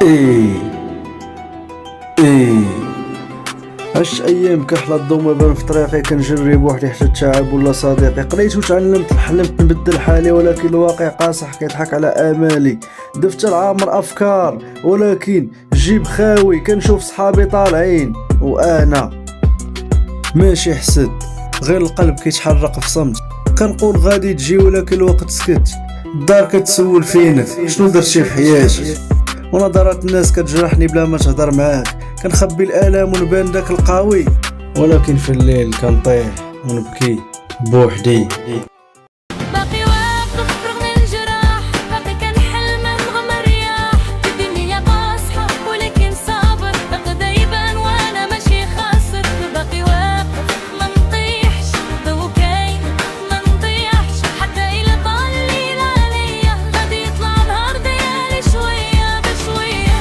ايه ايه عشت ايام كحلة الضوء بان في طريقي كنجري بوحدي حتى تعب ولا صديقي قريت وتعلمت حلمت نبدل حالي ولكن الواقع قاصح كيضحك على امالي دفتر عامر افكار ولكن جيب خاوي كنشوف صحابي طالعين وانا ماشي حسد غير القلب كيتحرك في صمت كنقول غادي تجي ولكن الوقت سكت الدار كتسول فينك شنو درتي في حياتي ونظرات الناس كتجرحني بلا ما تهضر معاك كنخبي الالام ونبان داك القوي ولكن في الليل كنطيح ونبكي بوحدي. باقي واقف رغم الجراح باقي كنحلم نغم الرياح الدنيا قاصحة ولكن صابر باقي يبان وانا ماشي خاسر باقي واقف ما نطيحش ضو كاين ما نطيحش حتى إلا طال الليل عليا غادي يطلع نهار ديالي شوية بشوية.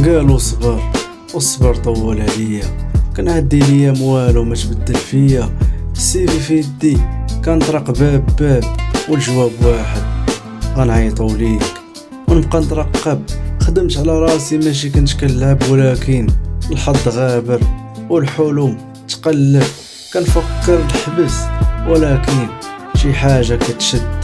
قالوا صبر والصبر طول عليا كنعدي ليا موالو ما تبدل فيا السيفي في يدي كنطرق باب باب والجواب واحد غنعيطو ليك ونبقى نترقب خدمت على راسي ماشي كنت كنلعب ولكن الحظ غابر والحلم تقلب كنفكر نحبس ولكن شي حاجة كتشد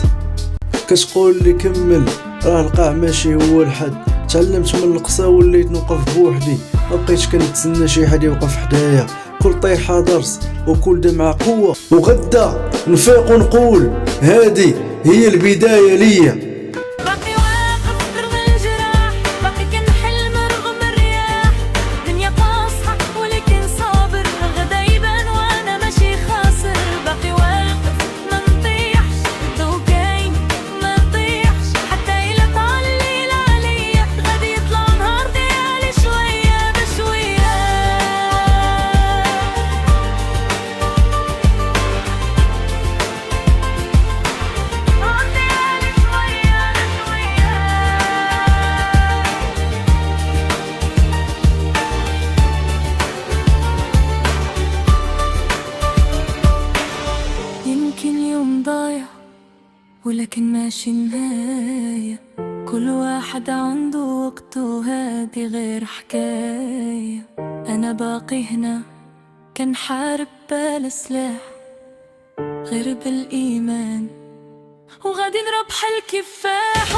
كتقول لي كمل راه القاع ماشي هو الحد تعلمت من القصا وليت نوقف بوحدي مبقيتش كنتسنى شي حد يوقف حدايا كل طيحة درس وكل دمعة قوة وغدا نفيق ونقول هادي هي البداية ليا. باقي واقف رغم الجراح باقي كنحلم رغم الرياح الدنيا قاصحة ولكن صابر غدا يبان وانا ماشي خاسر باقي واقف ما نطيحش ضو كاين ما نطيحش حتى إلا طال الليل عليا غادي يطلع نهار ديالي شوية بشوية. نهار ديالي شوية بشوية. يمكن يوم ضايع ولكن ماشي نهاية كل واحد عنده وقته هادي غير حكاية أنا باقي هنا كنحارب بلا سلاح غير بالإيمان وغادي نربح الكفاح.